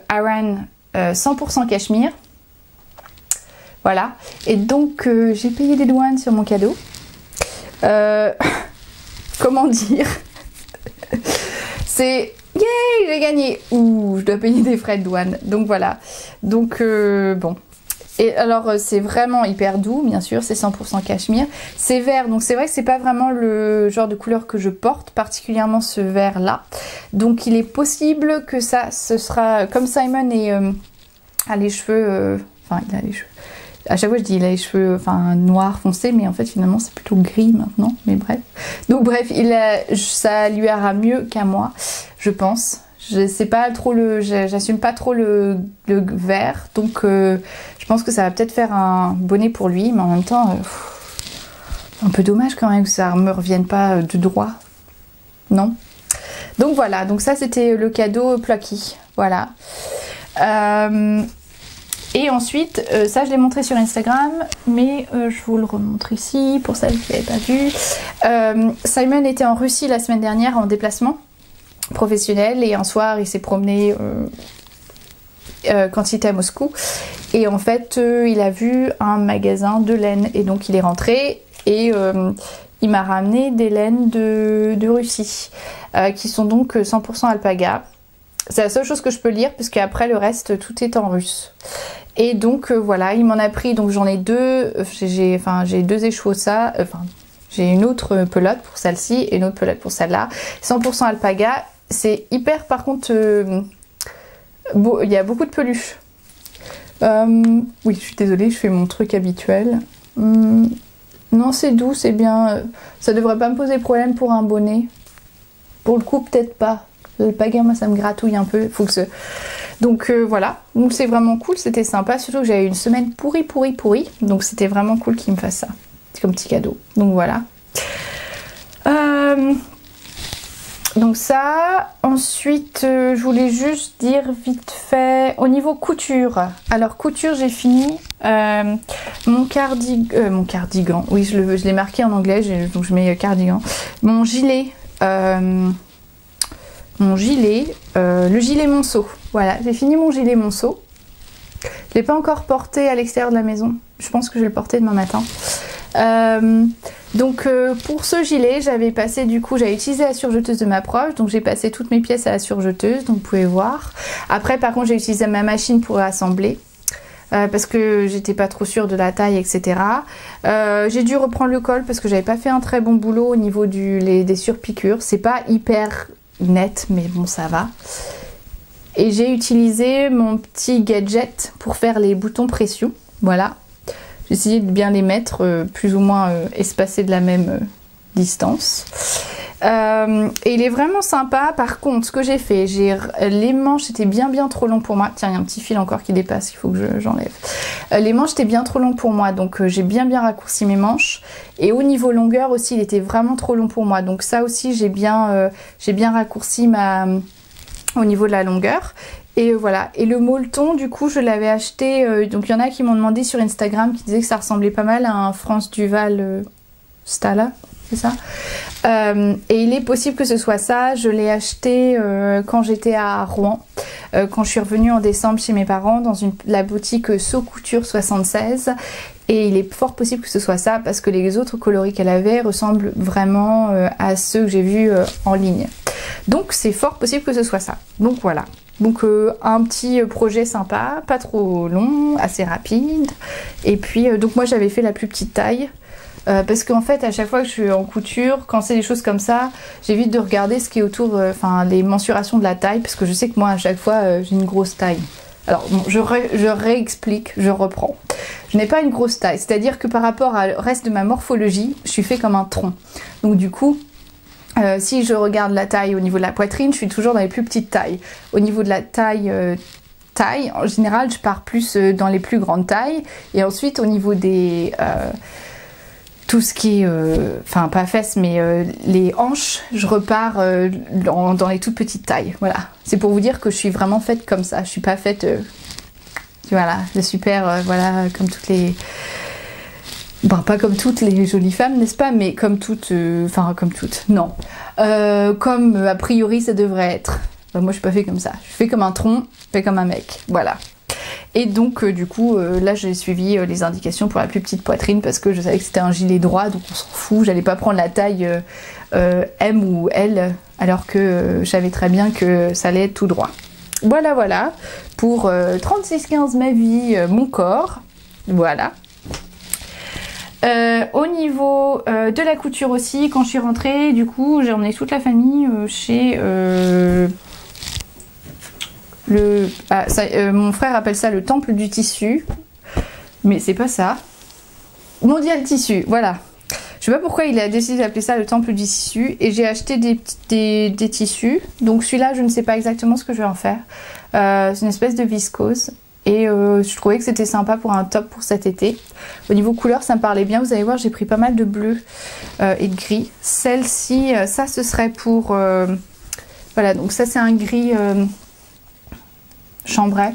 Aran 100% cachemire. Voilà. Et donc, j'ai payé les douanes sur mon cadeau. Comment dire? C'est... Yay, j'ai gagné! Ouh, je dois payer des frais de douane. Donc voilà. Donc, bon... Et alors c'est vraiment hyper doux, bien sûr, c'est 100% cachemire. C'est vert, donc c'est vrai que c'est pas vraiment le genre de couleur que je porte, particulièrement ce vert là. Donc il est possible que ça, ce sera comme Simon et a les cheveux, enfin il a les cheveux. À chaque fois je dis il a les cheveux noirs foncés, mais en fait finalement c'est plutôt gris maintenant, mais bref. Donc bref, ça lui ira mieux qu'à moi, je pense. Je sais pas trop j'assume pas trop le vert, donc je pense que ça va peut-être faire un bonnet pour lui, mais en même temps, un peu dommage quand même que ça me revienne pas de droit, non? Donc voilà, donc ça c'était le cadeau Plucky, voilà. Et ensuite, ça je l'ai montré sur Instagram, mais je vous le remontre ici pour celles qui n'avaient pas vu. Simon était en Russie la semaine dernière en déplacement professionnel et un soir il s'est promené quand il était à Moscou et en fait il a vu un magasin de laine et donc il est rentré et il m'a ramené des laines de Russie qui sont donc 100% alpaga. C'est la seule chose que je peux lire parce qu'après le reste tout est en russe. Et donc voilà, il m'en a pris, donc j'en ai deux, j'ai 2 écheveaux ça, j'ai une autre pelote pour celle-ci et une autre pelote pour celle-là. 100% alpaga, c'est hyper, par contre, il y a beaucoup de peluches. Oui, je suis désolée, je fais mon truc habituel. Non, c'est doux, c'est bien. Ça devrait pas me poser problème pour un bonnet. Pour le coup, peut-être pas. L'alpaga, moi, ça me gratouille un peu. Faut que Donc voilà, donc c'est vraiment cool, c'était sympa. Surtout que j'avais une semaine pourrie. Donc c'était vraiment cool qu'il me fasse ça. C'est comme petit cadeau. Donc voilà. Donc ça, ensuite je voulais juste dire vite fait au niveau couture. Alors couture, j'ai fini mon cardigan, oui je l'ai marqué en anglais, donc je mets cardigan. Mon gilet, le gilet monceau. Voilà, j'ai fini mon gilet monceau. Je l'ai pas encore porté à l'extérieur de la maison. Je pense que je vais le porter demain matin. Donc pour ce gilet, j'avais utilisé la surjeteuse de ma proche, donc j'ai passé toutes mes pièces à la surjeteuse, donc vous pouvez voir. Après par contre j'ai utilisé ma machine pour assembler, parce que j'étais pas trop sûre de la taille, etc. J'ai dû reprendre le col parce que j'avais pas fait un très bon boulot au niveau des surpiqûres. C'est pas hyper net, mais bon, ça va. Et j'ai utilisé mon petit gadget pour faire les boutons pression. Voilà. J'ai essayé de bien les mettre plus ou moins espacés de la même distance. Et il est vraiment sympa. Par contre, ce que j'ai fait, les manches étaient bien trop longs pour moi. Tiens, il y a un petit fil encore qui dépasse, il faut que j'enlève. Les manches étaient bien trop longues pour moi, donc j'ai bien raccourci mes manches. Et au niveau longueur aussi, il était vraiment trop long pour moi. Donc ça aussi, j'ai bien raccourci au niveau de la longueur. Et voilà. Et le molleton, du coup, je l'avais acheté. Donc il y en a qui m'ont demandé sur Instagram, qui disaient que ça ressemblait pas mal à un France Duval Stala. C'est ça. Et il est possible que ce soit ça. Je l'ai acheté quand j'étais à Rouen, quand je suis revenue en décembre chez mes parents dans la boutique So Couture 76. Et il est fort possible que ce soit ça parce que les autres coloris qu'elle avait ressemblent vraiment à ceux que j'ai vus en ligne. Donc c'est fort possible que ce soit ça. Donc voilà. Donc un petit projet sympa, pas trop long, assez rapide. Et puis donc moi j'avais fait la plus petite taille. Parce qu'en fait à chaque fois que je suis en couture, quand c'est des choses comme ça, j'évite de regarder ce qui est autour, les mensurations de la taille, parce que je sais que moi à chaque fois j'ai une grosse taille. Alors bon, je réexplique, je reprends. Je n'ai pas une grosse taille, c'est-à-dire que par rapport au reste de ma morphologie, je suis fait comme un tronc. Donc du coup, si je regarde la taille au niveau de la poitrine, je suis toujours dans les plus petites tailles. Au niveau de la taille, en général, je pars plus dans les plus grandes tailles. Et ensuite, au niveau des... tout ce qui est, pas fesses, mais les hanches, je repars dans les toutes petites tailles. Voilà, c'est pour vous dire que je suis vraiment faite comme ça. Je suis pas faite, voilà, de super, voilà, comme toutes les... Bon, pas comme toutes les jolies femmes, n'est-ce pas? Mais comme toutes, comme toutes, non. Comme a priori ça devrait être. Moi je suis pas fait comme ça. Je suis fait comme un tronc, fait comme un mec. Voilà. Et donc du coup là j'ai suivi les indications pour la plus petite poitrine parce que je savais que c'était un gilet droit, donc on s'en fout, j'allais pas prendre la taille M ou L alors que je savais très bien que ça allait être tout droit. Voilà pour 36-15 ma vie, mon corps, voilà. Au niveau de la couture aussi, quand je suis rentrée, du coup j'ai emmené toute la famille chez mon frère appelle ça le temple du tissu, mais c'est pas ça. Mondial Tissu, voilà. Je sais pas pourquoi il a décidé d'appeler ça le temple du tissu, et j'ai acheté des tissus. Donc celui-là, je ne sais pas exactement ce que je vais en faire. C'est une espèce de viscose. Et je trouvais que c'était sympa pour un top pour cet été. Au niveau couleur, ça me parlait bien. Vous allez voir, j'ai pris pas mal de bleu et de gris. Celle-ci, ça ce serait pour... voilà, donc ça c'est un gris chambray.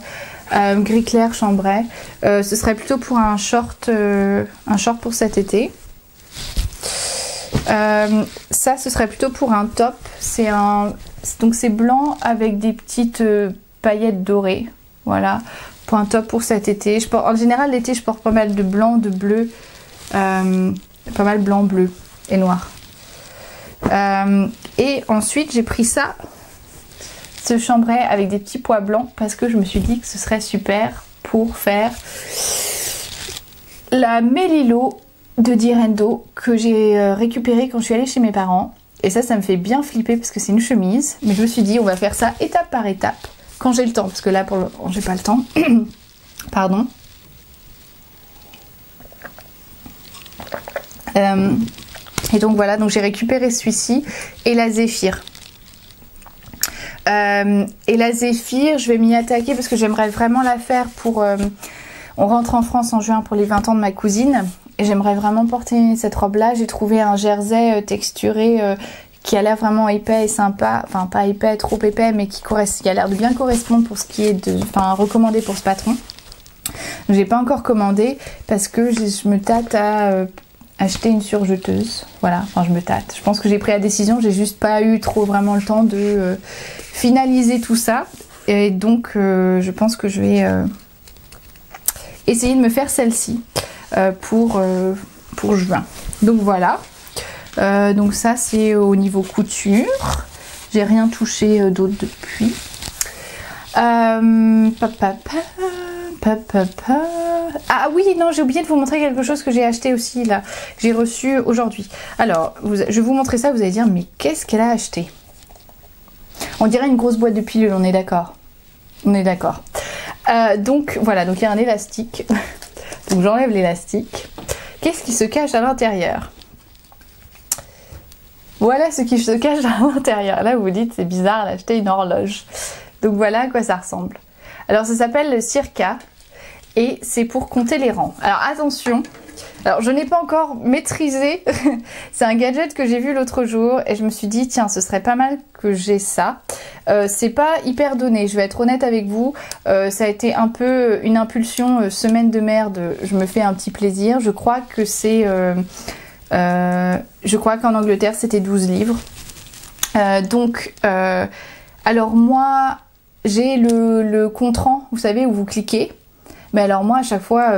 Gris clair chambray. Ce serait plutôt pour un short pour cet été. Ça ce serait plutôt pour un top. Donc c'est blanc avec des petites paillettes dorées. Voilà, pour un top pour cet été. En général, l'été, je porte pas mal de blanc, de bleu. Pas mal blanc, bleu et noir. Et ensuite, j'ai pris ce chambray avec des petits pois blancs parce que je me suis dit que ce serait super pour faire la Mélilo de Direndo que j'ai récupérée quand je suis allée chez mes parents. Et ça me fait bien flipper parce que c'est une chemise. Mais je me suis dit, on va faire ça étape par étape. Quand j'ai le temps, parce que là, pour le moment, j'ai pas le temps. Pardon. Et donc voilà, donc j'ai récupéré celui-ci et la Zéphyr. Et la Zéphyr, je vais m'y attaquer parce que j'aimerais vraiment la faire pour... on rentre en France en juin pour les 20 ans de ma cousine. Et j'aimerais vraiment porter cette robe-là. J'ai trouvé un jersey texturé... qui a l'air vraiment épais et sympa, enfin pas épais, trop épais, mais qui a l'air de bien correspondre pour ce qui est recommandé pour ce patron. J'ai pas encore commandé parce que je me tâte à acheter une surjeteuse. Voilà, enfin je me tâte. Je pense que j'ai pris la décision, j'ai juste pas eu vraiment le temps de finaliser tout ça. Et donc je pense que je vais essayer de me faire celle-ci pour juin. Donc voilà. Donc ça c'est au niveau couture. J'ai rien touché d'autre depuis. Ah oui, non, j'ai oublié de vous montrer quelque chose que j'ai acheté aussi là, que j'ai reçu aujourd'hui. Alors, je vais vous montrer ça, vous allez dire mais qu'est-ce qu'elle a acheté? On dirait une grosse boîte de pilules, on est d'accord. On est d'accord. Donc voilà, donc il y a un élastique. Donc j'enlève l'élastique. Qu'est-ce qui se cache à l'intérieur? Voilà ce qui se cache à l'intérieur. Là vous vous dites c'est bizarre d'acheter une horloge. Donc voilà à quoi ça ressemble. Alors ça s'appelle le Circa et c'est pour compter les rangs. Alors attention, alors je n'ai pas encore maîtrisé, c'est un gadget que j'ai vu l'autre jour et je me suis dit tiens ce serait pas mal que j'ai ça. C'est pas hyper donné, je vais être honnête avec vous, ça a été un peu une impulsion semaine de merde, je me fais un petit plaisir. Je crois que c'est, je crois qu'en Angleterre c'était 12 livres. Alors moi j'ai le compte-rang, vous savez, où vous cliquez. Mais alors moi à chaque fois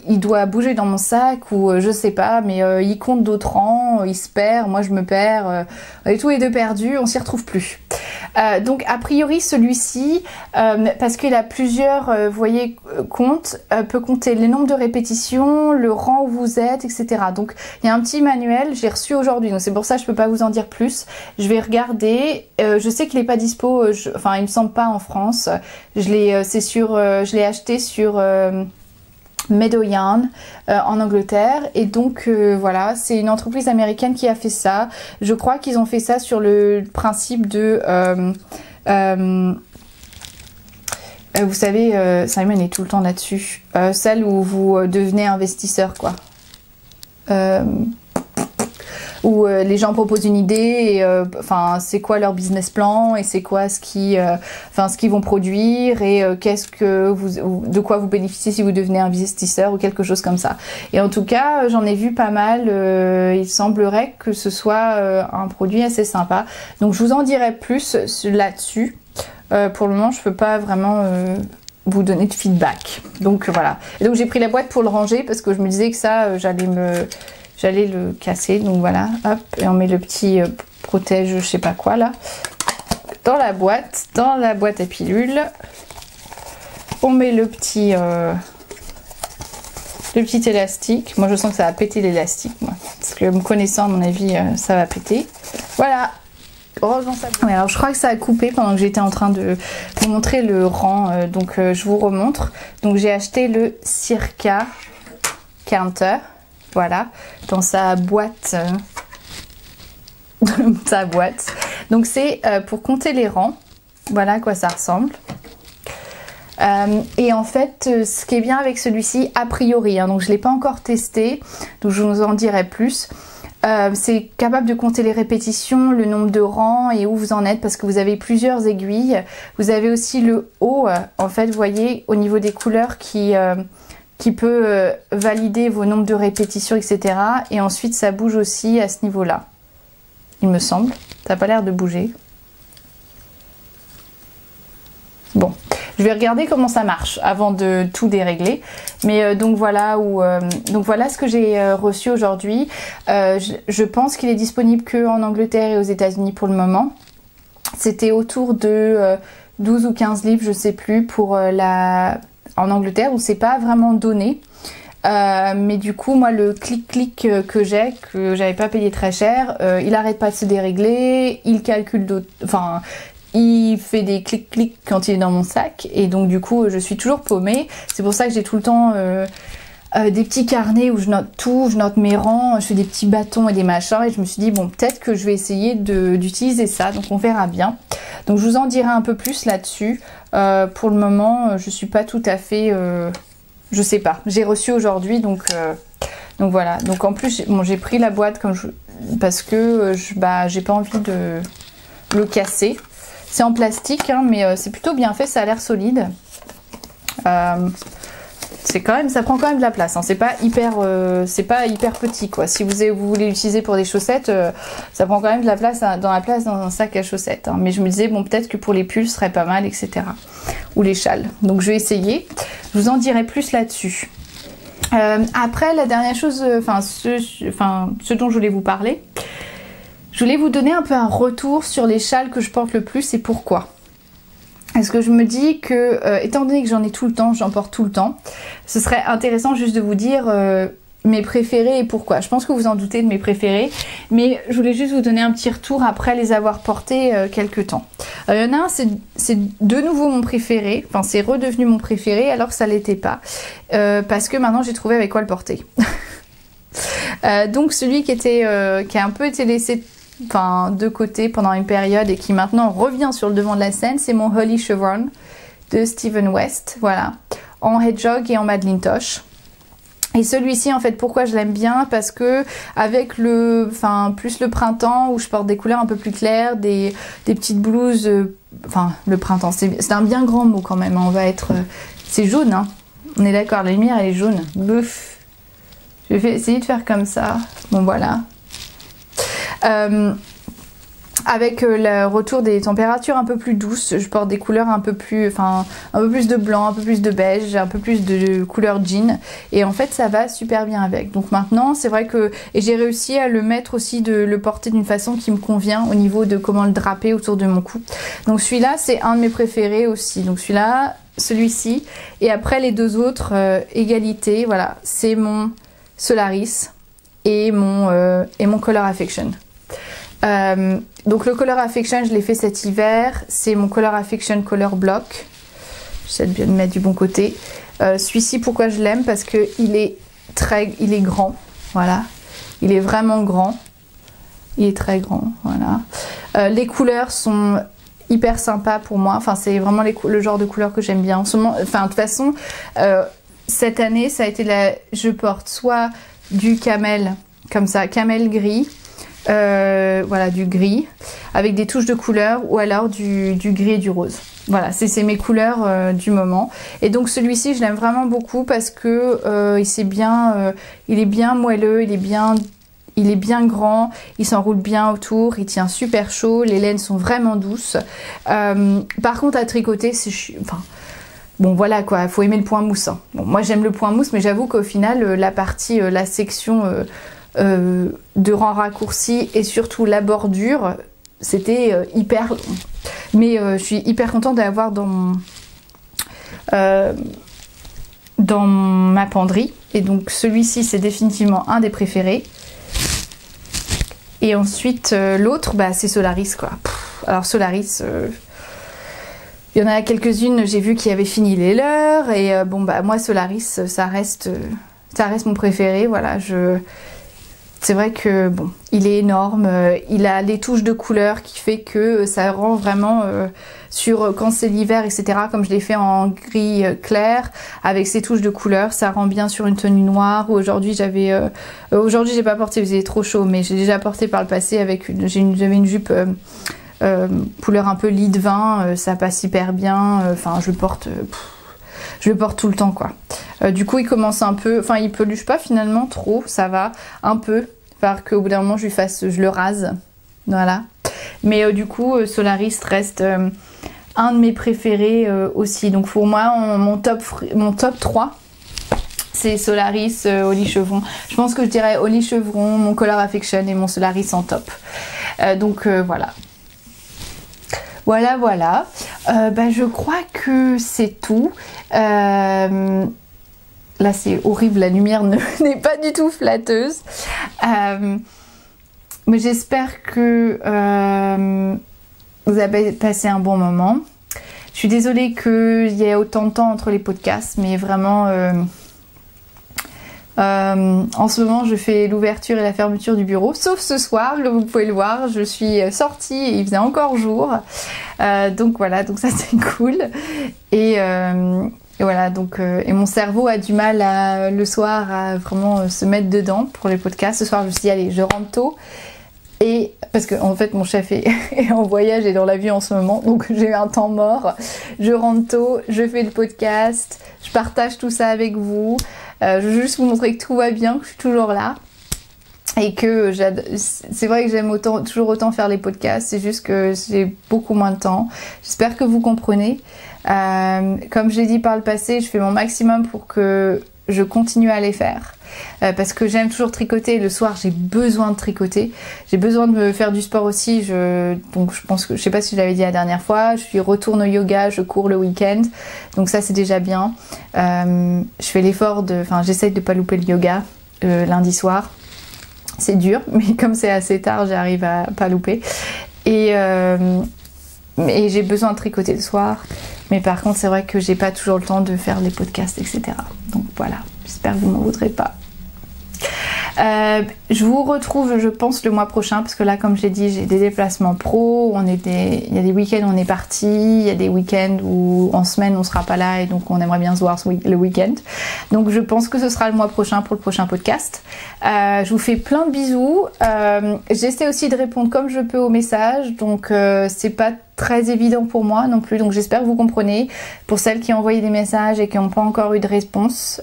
il doit bouger dans mon sac ou je sais pas, mais il compte d'autres rangs, il se perd, moi je me perds, on est tous les deux perdus, on s'y retrouve plus. Donc a priori celui-ci, parce qu'il a plusieurs, vous voyez, comptes, peut compter les nombres de répétitions, le rang où vous êtes, etc. Donc il y a un petit manuel, j'ai reçu aujourd'hui, donc c'est pour ça que je peux pas vous en dire plus. Je vais regarder, je sais qu'il est pas dispo, enfin il me semble pas en France. Je l'ai acheté sur Meadow Yarn en Angleterre et donc voilà, c'est une entreprise américaine qui a fait ça. Je crois qu'ils ont fait ça sur le principe de vous savez, Simon est tout le temps là-dessus, celle où vous devenez investisseur quoi. Où les gens proposent une idée et enfin c'est quoi leur business plan et c'est quoi ce qu'ils vont produire et de quoi vous bénéficiez si vous devenez investisseur ou quelque chose comme ça. Et en tout cas j'en ai vu pas mal, il semblerait que ce soit un produit assez sympa. Donc je vous en dirai plus là-dessus. Pour le moment je peux pas vraiment vous donner de feedback. Donc voilà. Et donc j'ai pris la boîte pour le ranger parce que je me disais que ça j'allais le casser, donc voilà, hop, et on met le petit protège, je sais pas quoi là, dans la boîte à pilules. On met le petit élastique. Moi je sens que ça va péter l'élastique, moi, parce que me connaissant à mon avis, ça va péter. Voilà. Ouais, alors je crois que ça a coupé pendant que j'étais en train de vous montrer le rang, donc je vous remontre. Donc j'ai acheté le Circa Counter. Voilà, dans sa boîte. Donc c'est pour compter les rangs. Voilà à quoi ça ressemble. Et en fait, ce qui est bien avec celui-ci, a priori, hein, donc je ne l'ai pas encore testé, donc je vous en dirai plus. C'est capable de compter les répétitions, le nombre de rangs et où vous en êtes parce que vous avez plusieurs aiguilles. Vous avez aussi le haut, en fait, vous voyez, au niveau des couleurs qui peut valider vos nombres de répétitions, etc. Et ensuite, ça bouge aussi à ce niveau-là. Il me semble. Ça n'a pas l'air de bouger. Bon, je vais regarder comment ça marche avant de tout dérégler. Mais donc voilà ce que j'ai reçu aujourd'hui. Je pense qu'il est disponible que en Angleterre et aux États-Unis pour le moment. C'était autour de 12 ou 15 livres, je sais plus, pour en Angleterre où c'est pas vraiment donné. Mais du coup moi le clic-clic que j'avais pas payé très cher, il arrête pas de se dérégler, il calcule d'autres, enfin il fait des clics-clics quand il est dans mon sac et donc du coup je suis toujours paumée. C'est pour ça que j'ai tout le temps des petits carnets où je note tout, je note mes rangs, je fais des petits bâtons et des machins et je me suis dit bon peut-être que je vais essayer d'utiliser ça, donc on verra bien. Donc je vous en dirai un peu plus là-dessus. Pour le moment je suis pas tout à fait je sais pas, j'ai reçu aujourd'hui donc voilà. Donc en plus bon, j'ai pris la boîte parce que j'ai pas envie de le casser. C'est en plastique hein, mais c'est plutôt bien fait, ça a l'air solide. Ça prend quand même de la place, hein. C'est pas hyper petit quoi. Si vous voulez l'utiliser pour des chaussettes, ça prend quand même de la place dans un sac à chaussettes. Hein. Mais je me disais bon peut-être que pour les pulls ce serait pas mal, etc. Ou les châles. Donc je vais essayer. Je vous en dirai plus là-dessus. Après la dernière chose, ce dont je voulais vous parler, je voulais vous donner un peu un retour sur les châles que je porte le plus et pourquoi. Parce que je me dis que, étant donné que j'en ai tout le temps, j'en porte tout le temps, ce serait intéressant juste de vous dire mes préférés et pourquoi. Je pense que vous en doutez de mes préférés, mais je voulais juste vous donner un petit retour après les avoir portés quelques temps. Il y en a un, c'est de nouveau mon préféré, enfin c'est redevenu mon préféré alors que ça l'était pas, parce que maintenant j'ai trouvé avec quoi le porter. Donc celui qui a un peu été laissé de côté pendant une période et qui maintenant revient sur le devant de la scène, c'est mon Holy Chevron de Stephen West, voilà, en Hedgehog et en Madelinetosh. Et celui-ci, en fait, pourquoi je l'aime bien? Parce que avec plus le printemps où je porte des couleurs un peu plus claires, des petites blouses, le printemps, c'est un bien grand mot quand même, hein, on va être, c'est jaune, hein, on est d'accord, la lumière elle est jaune, bouf. Je vais essayer de faire comme ça, bon voilà. Avec le retour des températures un peu plus douces, je porte des couleurs un peu plus de blanc, un peu plus de beige, un peu plus de couleur jean. Et en fait, ça va super bien avec. Donc maintenant, c'est vrai que... Et j'ai réussi à le mettre aussi, de le porter d'une façon qui me convient au niveau de comment le draper autour de mon cou. Donc celui-là, c'est un de mes préférés aussi. Donc celui-là, celui-ci. Et après, les deux autres, égalité, voilà. C'est mon Solaris et mon Color Affection. Donc le Color Affection, je l'ai fait cet hiver, c'est mon Color Affection Color Block. J'essaie de bien le mettre du bon côté. Celui-ci, pourquoi je l'aime? Parce que il est grand, voilà. Il est vraiment grand. Il est très grand, voilà. Les couleurs sont hyper sympas pour moi. Enfin, c'est vraiment le genre de couleurs que j'aime bien. En ce moment, de toute façon, cette année, ça a été je porte soit du camel, comme ça, camel gris. Voilà, du gris avec des touches de couleur, ou alors du gris et du rose. Voilà, c'est mes couleurs du moment. Et donc celui-ci, je l'aime vraiment beaucoup parce que il est bien moelleux, il est bien grand, il s'enroule bien autour, il tient super chaud, les laines sont vraiment douces. Par contre, à tricoter, c'est bon voilà quoi, il faut aimer le point mousse, hein. Bon, moi j'aime le point mousse, mais j'avoue qu'au final, la section de rang raccourci et surtout la bordure, c'était hyper long. Mais je suis hyper contente d'avoir dans ma penderie. Et donc celui-ci, c'est définitivement un des préférés. Et ensuite l'autre, c'est Solaris quoi. Alors Solaris, il y en a quelques-unes, j'ai vu qui avaient fini les leurs. Et moi Solaris, ça reste mon préféré. Voilà, c'est vrai que bon, il est énorme, il a les touches de couleur qui fait que ça rend vraiment quand c'est l'hiver, etc. Comme je l'ai fait en gris clair avec ces touches de couleur, ça rend bien sur une tenue noire. Aujourd'hui j'ai pas porté, il faisait trop chaud, mais j'ai déjà porté par le passé avec j'avais une jupe couleur un peu lit de vin, ça passe hyper bien. Enfin, je le porte tout le temps quoi. Du coup il commence un peu, il peluche pas finalement trop, ça va un peu, parce qu'au bout d'un moment je le rase, voilà. Mais du coup Solaris reste un de mes préférés aussi. Donc pour moi mon top 3 c'est Solaris, Holy Chevron. Je pense que je dirais Holy Chevron, mon Color Affection et mon Solaris en top. Donc voilà. Voilà. Je crois que c'est tout. Là c'est horrible, la lumière n'est pas du tout flatteuse. Mais j'espère que vous avez passé un bon moment. Je suis désolée qu'il y ait autant de temps entre les podcasts, mais vraiment en ce moment je fais l'ouverture et la fermeture du bureau, sauf ce soir, comme vous pouvez le voir, je suis sortie et il faisait encore jour. Donc voilà, donc ça c'est cool. Et voilà, donc et mon cerveau a du mal le soir à vraiment se mettre dedans pour les podcasts. Ce soir je me suis dit allez, je rentre tôt. Et parce que en fait mon chef est en voyage et dans l'avion en ce moment, donc j'ai un temps mort. Je rentre tôt, je fais le podcast, je partage tout ça avec vous. Je veux juste vous montrer que tout va bien, que je suis toujours là. Et que c'est vrai que j'aime toujours autant faire les podcasts, c'est juste que j'ai beaucoup moins de temps. J'espère que vous comprenez. Comme je l'ai dit par le passé, je fais mon maximum pour que je continue à les faire. Parce que j'aime toujours tricoter. Le soir, j'ai besoin de tricoter. J'ai besoin de me faire du sport aussi. Donc je pense que, je sais pas si je l'avais dit la dernière fois, je retourne au yoga, je cours le week-end. Donc ça, c'est déjà bien. Je fais l'effort j'essaye de pas louper le yoga. lundi soir. C'est dur, mais comme c'est assez tard, j'arrive à pas louper. Et j'ai besoin de tricoter le soir. Mais par contre, c'est vrai que j'ai pas toujours le temps de faire les podcasts, etc. Donc voilà, j'espère que vous m'en voudrez pas. Je vous retrouve, je pense, le mois prochain, parce que là, comme j'ai dit, j'ai des déplacements pro. Il y a des week-ends où on est parti, il y a des week-ends où en semaine on sera pas là et donc on aimerait bien se voir le week-end. Donc je pense que ce sera le mois prochain pour le prochain podcast. Je vous fais plein de bisous. J'essaie aussi de répondre comme je peux aux messages, donc c'est pas très évident pour moi non plus, donc j'espère que vous comprenez. Pour celles qui ont envoyé des messages et qui n'ont pas encore eu de réponse,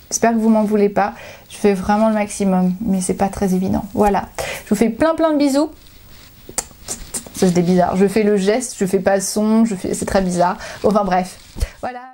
j'espère que vous m'en voulez pas. Je fais vraiment le maximum, mais c'est pas très évident. Voilà. Je vous fais plein de bisous. Ça c'était bizarre. Je fais le geste, je fais pas le son, c'est très bizarre. Enfin bref. Voilà.